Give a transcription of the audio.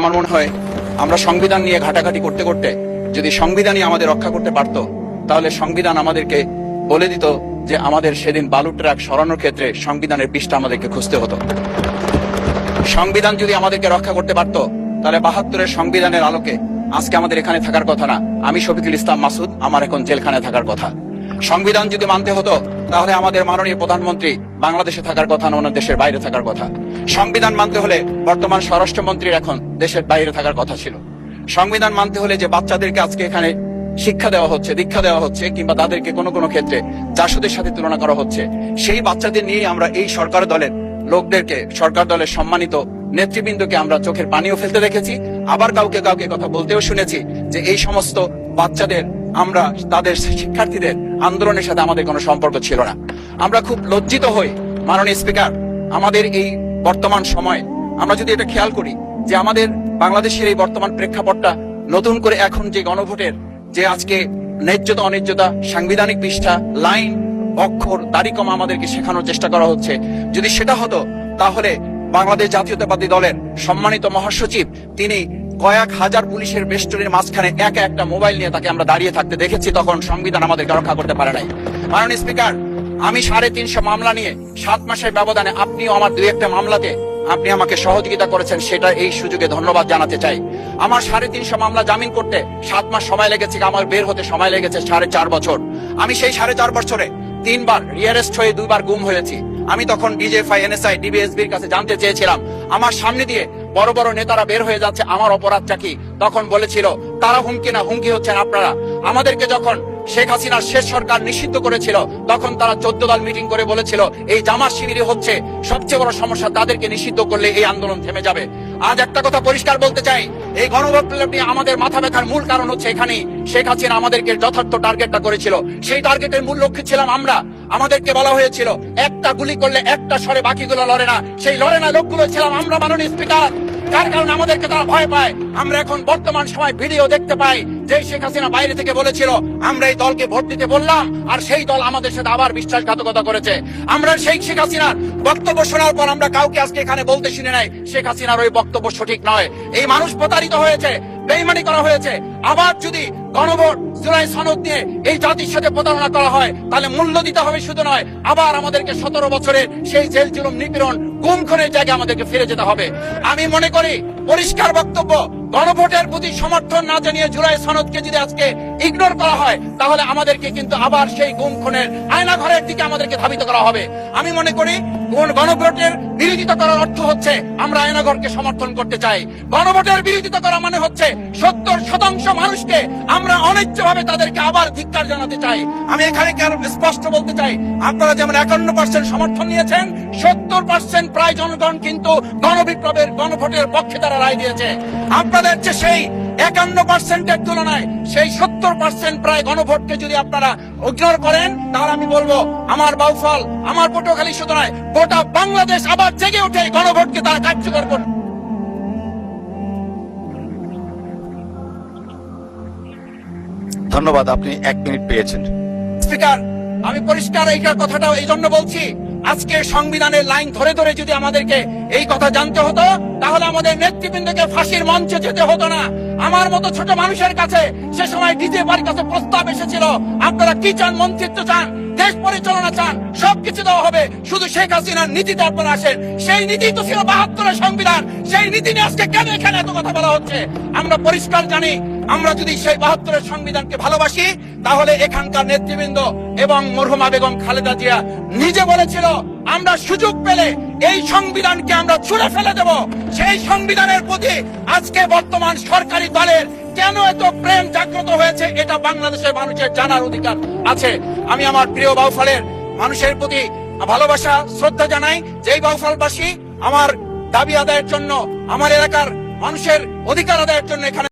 আমার মনে হয় আমরা সংবিধান নিয়ে ঘাটাঘাটি করতে করতে যদি সংবিধানই আমাদের রক্ষা করতে পারতো, তাহলে সংবিধান আমাদেরকে বলে দিত যে আমাদের সেদিন বালু ট্রাক সরানোর ক্ষেত্রে সংবিধানের পৃষ্ঠা আমাদেরকে খুঁজতে হতো। সংবিধান যদি আমাদেরকে রক্ষা করতে পারতো, তাহলে ৭২-এর সংবিধানের আলোকে আজকে আমাদের এখানে থাকার কথা না, আমি শফিকুল ইসলাম মাসুদ আমার এখন জেলখানায় থাকার কথা। সংবিধান যদি মানতে হতো, তাহলে আমাদের মাননীয় প্রধানমন্ত্রী বাংলাদেশে থাকার কথা না, অন্য দেশের বাইরে থাকার কথা। সংবিধান মানতে হলে বর্তমান স্বরাষ্ট্রমন্ত্রীর এখন দেশের বাইরে থাকার কথা ছিল। সংবিধান মানতে হলে যে বাচ্চাদেরকে আজকে এখানে শিক্ষা দেওয়া হচ্ছে, দীক্ষা দেওয়া হচ্ছে, কিংবা তাদেরকে কোনো কোনো ক্ষেত্রে জাসদের সাথে তুলনা করা হচ্ছে, সেই বাচ্চাদের নিয়েই আমরা এই সরকার দলের লোকদেরকে, সরকার দলের সম্মানিত নেতৃবৃন্দকে আমরা চোখের পানিও ফেলতে দেখেছি, আবার কাউকে কাউকে কথা বলতেও শুনেছি যে এই সমস্ত বাচ্চাদের, আমরা তাদের শিক্ষার্থীদের আন্দোলনের সাথে আমাদের কোনো সম্পর্ক ছিল না। আমরা খুব লজ্জিত হই মাননীয় স্পিকার, আমাদের এই বর্তমান সময় আমরা যদি এটা খেয়াল করি যে আমাদের বাংলাদেশের এই বর্তমান প্রেক্ষাপটটা নতুন করে এখন যে গণভোটের যে আজকে ন্যায্যতা অন্যায্যতা, সাংবিধানিক পৃষ্ঠা, লাইন, অক্ষর, তারিখম আমাদেরকে শেখানোর চেষ্টা করা হচ্ছে, যদি সেটা হতো তাহলে বাংলাদেশ জাতীয়তাবাদী দলের সম্মানিত মহাসচিব তিনি কয়েক হাজার পুলিশের বেষ্টনীর মাঝখানে একা একটা মোবাইল নিয়ে তাকে আমরা দাঁড়িয়ে থাকতে দেখেছি, তখন সংবিধান আমাদেরকে রক্ষা করতে পারে নাই। মাননীয় স্পিকার, আমি ৩৫০ মামলা নিয়ে ৭ মাসের ব্যবধানে, আপনিও আমার ২-১টা মামলাতে আপনি আমাকে সহযোগিতা করেছেন, সেটা এই সুযোগে ধন্যবাদ জানাতে চাই। আমার ৩৫০ মামলা জামিন করতে ৭ মাস সময় লেগেছে, আমার বের হতে সময় লেগেছে ৪.৫ বছর। আমি সেই ৪.৫ বছরে ৩ বার রিয়ারেস্ট হয়ে ২ বার গুম হয়েছি। আমি তখন ডিজিএফআই, এনএসআই, ডিবিএসবির কাছে জানতে চেয়েছিলাম, আমার সামনে দিয়ে বড় বড় নেতারা বের হয়ে যাচ্ছে, আমার অপরাধটা কি? তখন বলেছিল তারা হুমকি না, হুমকি হচ্ছেন আপনারা। আমাদেরকে যখন শেখ হাসিনার শেষ সরকার নিষিদ্ধ করেছিল, তখন তারা ১৪ দল মিটিং করে বলেছিল এই জামাত শিবিরই হচ্ছে সবচেয়ে বড় সমস্যা, তাদেরকে নিষিদ্ধ করলে এই আন্দোলন থেমে যাবে। আজ একটা কথা পরিষ্কার বলতে চাই, এই গণবিপ্লব নিয়ে আমাদের মাথা ব্যথার মূল কারণ হচ্ছে এখানেই শেখ হাসিনা আমাদেরকে যথার্থ টার্গেটটা করেছিল। সেই টার্গেটের মূল লক্ষ্য ছিলাম আমরা। আমাদেরকে বলা হয়েছিল একটা গুলি করলে একটা সরে বাকিগুলো লড়ে না, সেই লড়ে না লোকগুলো ছিলাম আমরা মাননীয় স্পিকার। যার কারণে আমাদেরকে তারা ভয় পায়। আমরা এখন বর্তমান সময় ভিডিও দেখতে পাই যে শেখ হাসিনা বাইরে থেকে বলেছিল আমরা এই দলকে ভোট দিতে বললাম, আর সেই দল আমাদের সাথে আবার বিশ্বাসঘাতকতা করেছে। আমরা সেই শেখ হাসিনার বক্তব্য শোনার পর আমরা কাউকে আজকে এখানে বলতে শুনে নাই শেখ হাসিনার ওই বক্তব্য সঠিক নয়। এই মানুষ প্রতারিত হয়েছে, বেইমানি করা হয়েছে। আবার যদি গণভোট, জুলাই সনদ নিয়ে এই জাতির সাথে প্রতারণা করা হয়, তাহলে মূল্য দিতে হবে শুধু নয়, আবার আমাদেরকে ১৭ বছরের সেই জেল জুলুম, নিপীড়ন, গুম খুনের জায়গায় আমাদেরকে ফিরে যেতে হবে। আমি মনে করি পরিষ্কার বক্তব্য, গণভোটের প্রতি সমর্থন না জানিয়ে জুলাই সনদকে যদি আজকে ইগনোর করা হয়, তাহলে আমাদেরকে কিন্তু আবার সেই গুম খুনের আয়নাঘরের দিকে আমাদেরকে ধাবিত করা হবে। আমি মনে করি গণভোটের বিরোধিতা করার অর্থ হচ্ছে আমরা আয়নাঘরকে সমর্থন করতে চাই। গণভোটের বিরোধিতা করা মানে হচ্ছে ৭০% মানুষকে আমরা অন্যায্যভাবে তাদেরকে আবার ধিক্কার জানাতে চাই। আমি এখানে স্পষ্ট বলতে চাই, আপনারা যেমন ৫১% সমর্থন নিয়েছেন, ৭০% প্রায় জনগণ কিন্তু গণবিপ্লবের, গণভোটের পক্ষে তারা রায় দিয়েছে। আপনাদের যে সেই ৫১%-এর তুলনায় সেই ৭০% প্রায় গণভোটকে যদি আপনারা ইগনোর করেন, তাহলে আমি বলবো আমার বাউফল, আমার পটুয়াখালী শুধু নয়, গোটা বাংলাদেশ আবার জেগে উঠে গণভোটকে তারা কার্যকর করবে। ধন্যবাদ, আপনি ১ মিনিট পেয়েছেন। স্পিকার, আমি পরিষ্কার এই কথাটা এই জন্য বলছি, আজকে সংবিধানের লাইন ধরে ধরে যদি আমাদেরকে এই কথা জানতে হতো, তাহলে আমাদের নেতৃবৃন্দকে ফাঁসির মঞ্চে যেতে হতো না। আমার মতো ছোট মানুষের কাছে সে সময় ডিজিএফআইর কাছে প্রস্তাব এসেছিল, আপনারা কি চান? মন্ত্রিত্ব চান, দেশ পরিচালনা চান, সবকিছু দেওয়া হবে, শুধু শেখ হাসিনার নীতিতে আপনারা আসেন। সেই নীতি তো ছিল ৭২-এর সংবিধান, সেই নীতি নিয়ে আজকে কেন এখানে এত কথা বলা হচ্ছে? আমরা পরিষ্কার জানি, আমরা যদি সেই ৭২-এর সংবিধানকে ভালোবাসি, তাহলে এখানকার নেতৃবৃন্দ এবং মরহুমা বেগম খালেদা জিয়া নিজে বলেছিল আমরা সুযোগ পেলে এই সংবিধানকে আমরা ছুঁড়ে ফেলে দেব। সেই সংবিধানের প্রতি আজকে বর্তমান সরকারি দলের কেন এত প্রেম জাগ্রত হয়েছে, এটা বাংলাদেশের মানুষের জানার অধিকার আছে। আমি আমার প্রিয় বাউফলের মানুষের প্রতি ভালোবাসা, শ্রদ্ধা জানাই। যেই বাউফলবাসী আমার দাবি আদায়ের জন্য, আমার এলাকার মানুষের অধিকার আদায়ের জন্য এখানে